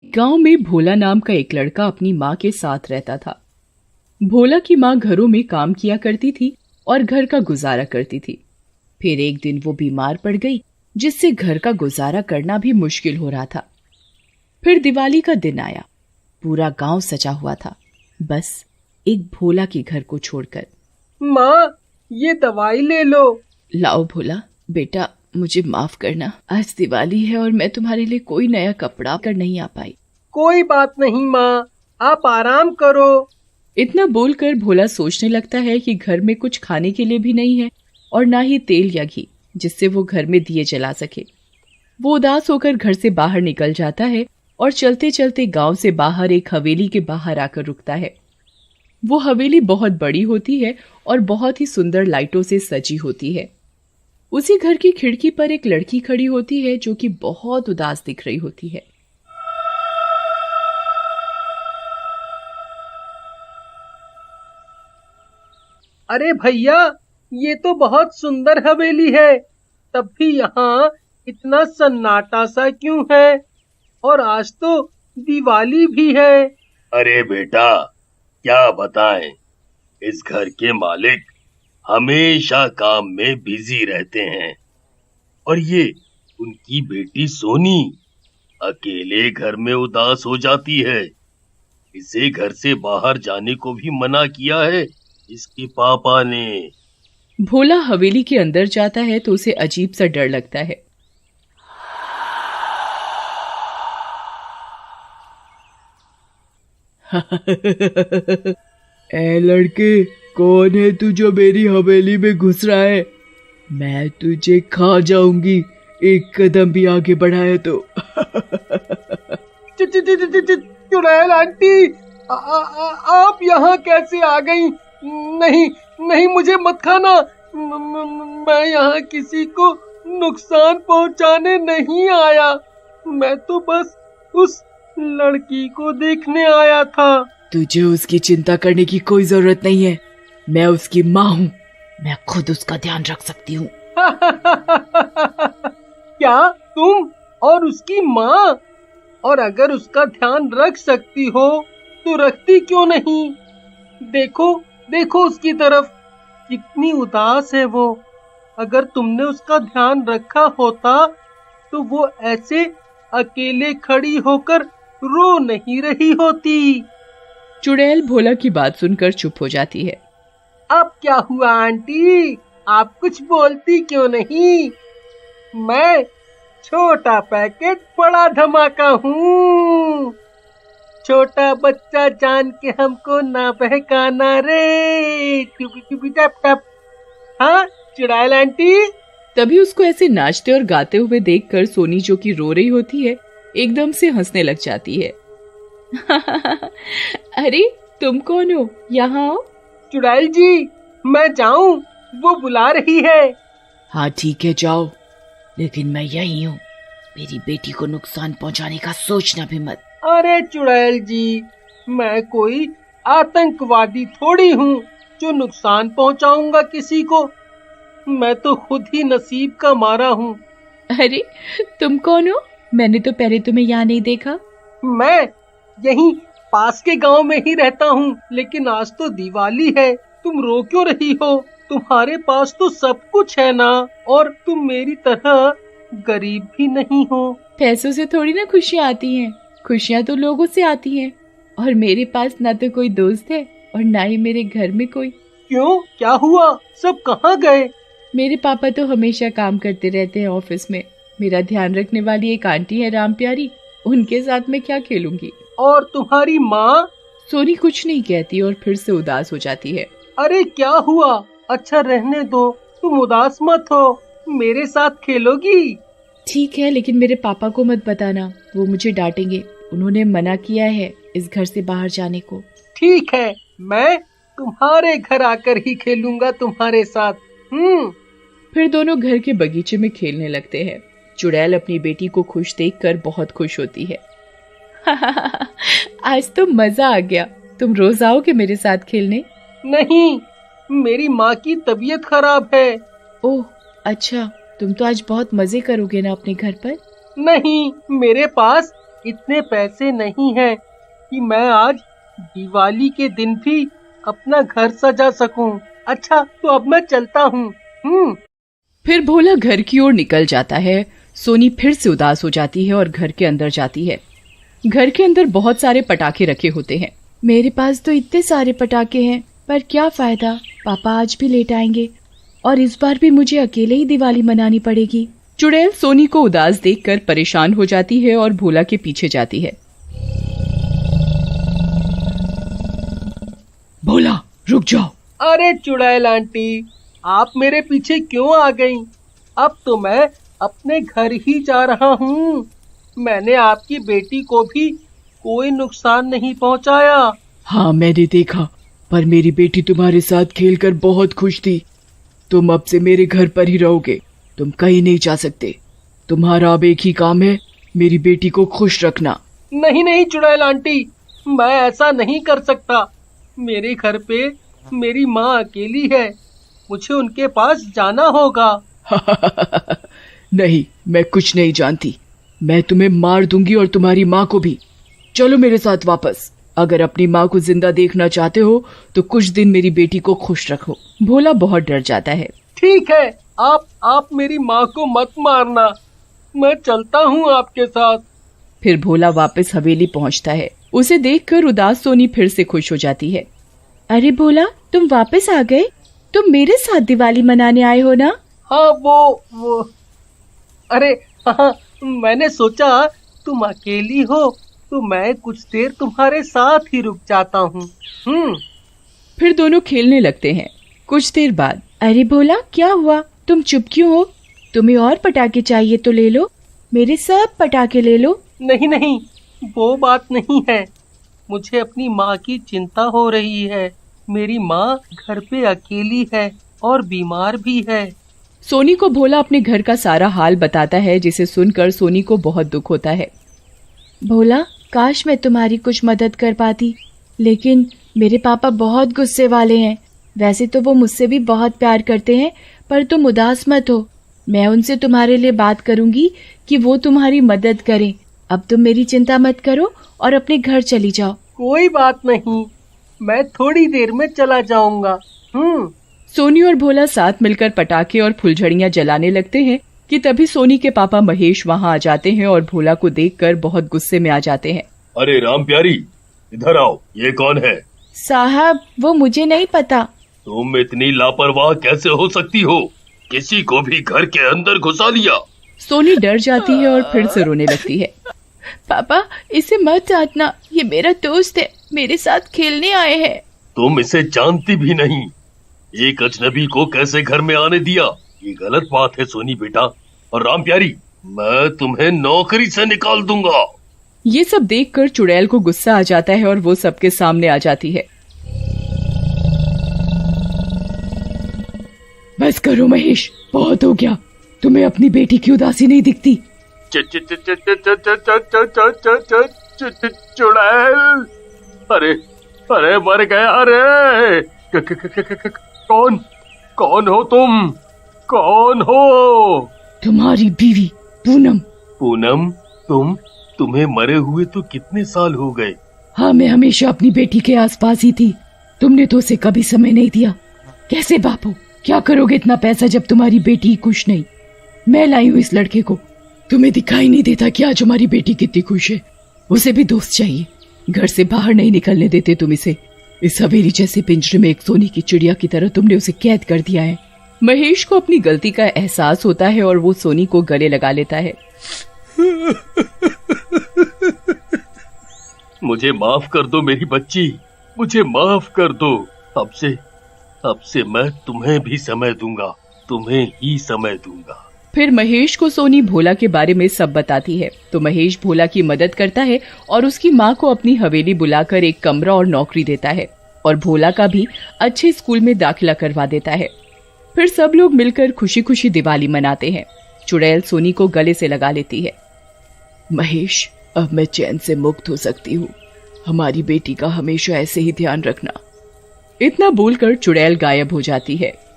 गांव में भोला नाम का एक लड़का अपनी माँ के साथ रहता था। भोला की माँ घरों में काम किया करती थी और घर का गुजारा करती थी। फिर एक दिन वो बीमार पड़ गई, जिससे घर का गुजारा करना भी मुश्किल हो रहा था। फिर दिवाली का दिन आया। पूरा गांव सजा हुआ था, बस एक भोला के घर को छोड़कर। माँ, ये दवाई ले लो। लाओ भोला, बेटा मुझे माफ करना, आज दिवाली है और मैं तुम्हारे लिए कोई नया कपड़ा कर नहीं आ पाई। कोई बात नहीं माँ, आप आराम करो। इतना बोलकर भोला सोचने लगता है कि घर में कुछ खाने के लिए भी नहीं है और ना ही तेल या घी जिससे वो घर में दिए जला सके। वो उदास होकर घर से बाहर निकल जाता है और चलते चलते गांव से बाहर एक हवेली के बाहर आकर रुकता है। वो हवेली बहुत बड़ी होती है और बहुत ही सुंदर लाइटों से सजी होती है। उसी घर की खिड़की पर एक लड़की खड़ी होती है जो कि बहुत उदास दिख रही होती है। अरे भैया, ये तो बहुत सुंदर हवेली है, तब भी यहाँ इतना सन्नाटा सा क्यों है? और आज तो दिवाली भी है। अरे बेटा, क्या बताएं, इस घर के मालिक हमेशा काम में बिजी रहते हैं और ये उनकी बेटी सोनी अकेले घर में उदास हो जाती है। इसे घर से बाहर जाने को भी मना किया है इसके पापा ने। भोला हवेली के अंदर जाता है तो उसे अजीब सा डर लगता है। ए लड़के, कौन है तू जो मेरी हवेली में घुस रहा है? मैं तुझे खा जाऊंगी एक कदम भी आगे बढ़ाया तो। चुड़ैल आंटी, आप यहाँ कैसे आ गई? नहीं नहीं, मुझे मत खाना। मैं यहाँ किसी को नुकसान पहुँचाने नहीं आया। मैं तो बस उस लड़की को देखने आया था। तुझे उसकी चिंता करने की कोई जरूरत नहीं है। मैं उसकी माँ हूँ, मैं खुद उसका ध्यान रख सकती हूँ। क्या तुम और उसकी माँ? और अगर उसका ध्यान रख सकती हो तो रखती क्यों नहीं? देखो देखो उसकी तरफ, कितनी उदास है वो। अगर तुमने उसका ध्यान रखा होता तो वो ऐसे अकेले खड़ी होकर रो नहीं रही होती। चुड़ैल भोला की बात सुनकर चुप हो जाती है। अब क्या हुआ आंटी, आप कुछ बोलती क्यों नहीं? मैं छोटा पैकेट बड़ा धमाका हूँ। छोटा बच्चा जान के हमको ना बहकाना रे। टप टप। हाँ चुड़ैल आंटी। तभी उसको ऐसे नाचते और गाते हुए देखकर सोनी, जो कि रो रही होती है, एकदम से हंसने लग जाती है। अरे तुम कौन हो? यहाँ आओ। चुड़ैल जी, मैं जाऊं? वो बुला रही है। हाँ ठीक है, जाओ, लेकिन मैं यही हूँ। मेरी बेटी को नुकसान पहुँचाने का सोचना भी मत। अरे चुड़ैल जी, मैं कोई आतंकवादी थोड़ी हूँ जो नुकसान पहुँचाऊंगा किसी को। मैं तो खुद ही नसीब का मारा हूँ। अरे तुम कौन हो? मैंने तो पहले तुम्हें यहाँ नहीं देखा। मैं यहीं पास के गांव में ही रहता हूँ, लेकिन आज तो दिवाली है। तुम रो क्यों रही हो? तुम्हारे पास तो सब कुछ है ना, और तुम मेरी तरह गरीब भी नहीं हो। पैसों से थोड़ी ना खुशियाँ आती हैं, खुशियाँ तो लोगों से आती हैं। और मेरे पास ना तो कोई दोस्त है और ना ही मेरे घर में कोई। क्यों, क्या हुआ? सब कहाँ गए? मेरे पापा तो हमेशा काम करते रहते हैं ऑफिस में। मेरा ध्यान रखने वाली एक आंटी है राम प्यारी, उनके साथ मैं क्या खेलूंगी। और तुम्हारी माँ? सोनी कुछ नहीं कहती और फिर से उदास हो जाती है। अरे क्या हुआ? अच्छा रहने दो, तुम उदास मत हो, मेरे साथ खेलोगी? ठीक है, लेकिन मेरे पापा को मत बताना, वो मुझे डांटेंगे। उन्होंने मना किया है इस घर से बाहर जाने को। ठीक है, मैं तुम्हारे घर आकर ही खेलूंगा तुम्हारे साथ। फिर दोनों घर के बगीचे में खेलने लगते हैं। चुड़ैल अपनी बेटी को खुश देखकर बहुत खुश होती है। आज तो मजा आ गया, तुम रोज आओगे मेरे साथ खेलने? नहीं, मेरी माँ की तबीयत खराब है। ओह अच्छा, तुम तो आज बहुत मजे करोगे ना अपने घर पर? नहीं, मेरे पास इतने पैसे नहीं हैं कि मैं आज दिवाली के दिन भी अपना घर सजा सकूं। अच्छा, तो अब मैं चलता हूँ। फिर भोला घर की ओर निकल जाता है। सोनी फिर से उदास हो जाती है और घर के अंदर जाती है। घर के अंदर बहुत सारे पटाखे रखे होते हैं। मेरे पास तो इतने सारे पटाखे हैं, पर क्या फायदा, पापा आज भी लेट आएंगे और इस बार भी मुझे अकेले ही दिवाली मनानी पड़ेगी। चुड़ैल सोनी को उदास देखकर परेशान हो जाती है और भोला के पीछे जाती है। भोला रुक जाओ। अरे चुड़ैल आंटी, आप मेरे पीछे क्यों आ गईं? अब तो मैं अपने घर ही जा रहा हूँ। मैंने आपकी बेटी को भी कोई नुकसान नहीं पहुँचाया। हाँ मैंने देखा, पर मेरी बेटी तुम्हारे साथ खेलकर बहुत खुश थी। तुम अब से मेरे घर पर ही रहोगे, तुम कहीं नहीं जा सकते। तुम्हारा अब एक ही काम है, मेरी बेटी को खुश रखना। नहीं नहीं चुड़ैल आंटी, मैं ऐसा नहीं कर सकता। मेरे घर पे मेरी माँ अकेली है, मुझे उनके पास जाना होगा। नहीं, मैं कुछ नहीं जानती। मैं तुम्हें मार दूंगी और तुम्हारी माँ को भी। चलो मेरे साथ वापस। अगर अपनी माँ को जिंदा देखना चाहते हो तो कुछ दिन मेरी बेटी को खुश रखो। भोला बहुत डर जाता है। ठीक है, आप मेरी माँ को मत मारना, मैं चलता हूँ आपके साथ। फिर भोला वापस हवेली पहुँचता है। उसे देखकर उदास सोनी फिर से खुश हो जाती है। अरे भोला, तुम वापस आ गए? तुम मेरे साथ दिवाली मनाने आए हो ना? हाँ वो अरे हाँ, मैंने सोचा तुम अकेली हो तो मैं कुछ देर तुम्हारे साथ ही रुक जाता हूँ। फिर दोनों खेलने लगते हैं। कुछ देर बाद, अरे भोला क्या हुआ, तुम चुप क्यों हो? तुम्हें और पटाखे चाहिए तो ले लो, मेरे सब पटाखे ले लो। नहीं, वो बात नहीं है। मुझे अपनी माँ की चिंता हो रही है। मेरी माँ घर पे अकेली है और बीमार भी है। सोनी को भोला अपने घर का सारा हाल बताता है, जिसे सुनकर सोनी को बहुत दुख होता है। भोला, काश मैं तुम्हारी कुछ मदद कर पाती, लेकिन मेरे पापा बहुत गुस्से वाले हैं। वैसे तो वो मुझसे भी बहुत प्यार करते हैं, पर तुम उदास मत हो। मैं उनसे तुम्हारे लिए बात करूंगी कि वो तुम्हारी मदद करें। अब तुम मेरी चिंता मत करो और अपने घर चली जाओ। कोई बात नहीं, मैं थोड़ी देर में चला जाऊंगा। सोनी और भोला साथ मिलकर पटाखे और फुलझड़ियां जलाने लगते हैं कि तभी सोनी के पापा महेश वहां आ जाते हैं और भोला को देखकर बहुत गुस्से में आ जाते हैं। अरे राम प्यारी, इधर आओ, ये कौन है? साहब, वो मुझे नहीं पता। तुम इतनी लापरवाह कैसे हो सकती हो? किसी को भी घर के अंदर घुसा लिया। सोनी डर जाती है और फिर से रोने लगती है। पापा, इसे मत डांटना, ये मेरा दोस्त है, मेरे साथ खेलने आए हैं। तुम इसे जानती भी नहीं, एक अजनबी को कैसे घर में आने दिया? ये गलत बात है सोनी बेटा। और राम प्यारी, मैं तुम्हें नौकरी से निकाल दूंगा। ये सब देखकर चुड़ैल को गुस्सा आ जाता है और वो सबके सामने आ जाती है। बस करो महेश, बहुत हो गया। तुम्हें अपनी बेटी की उदासी नहीं दिखती? चुड़ैल, अरे मर गया। अरे कौन हो तुम? कौन हो? तुम्हारी बीवी पूनम। पूनम, तुम्हें मरे हुए तो कितने साल हो गए? हाँ, मैं हमेशा अपनी बेटी के आसपास ही थी। तुमने तो उसे कभी समय नहीं दिया। कैसे बापू, क्या करोगे इतना पैसा जब तुम्हारी बेटी खुश नहीं? मैं लाई हूँ इस लड़के को। तुम्हें दिखाई नहीं देता कि आज हमारी बेटी कितनी खुश है? उसे भी दोस्त चाहिए। घर से बाहर नहीं निकलने देते तुम इसे। इस हवेली जैसे पिंजरे में एक सोने की चिड़िया की तरह तुमने उसे कैद कर दिया है। महेश को अपनी गलती का एहसास होता है और वो सोनी को गले लगा लेता है। मुझे माफ कर दो मेरी बच्ची, मुझे माफ कर दो। अब से मैं तुम्हें भी समय दूंगा, तुम्हें ही समय दूंगा। फिर महेश को सोनी भोला के बारे में सब बताती है। तो महेश भोला की मदद करता है और उसकी माँ को अपनी हवेली बुलाकर एक कमरा और नौकरी देता है और भोला का भी अच्छे स्कूल में दाखिला करवा देता है। फिर सब लोग मिलकर खुशी खुशी दिवाली मनाते हैं। चुड़ैल सोनी को गले से लगा लेती है। महेश, अब मैं चैन से मुक्त हो सकती हूँ। हमारी बेटी का हमेशा ऐसे ही ध्यान रखना। इतना बोलकर चुड़ैल गायब हो जाती है।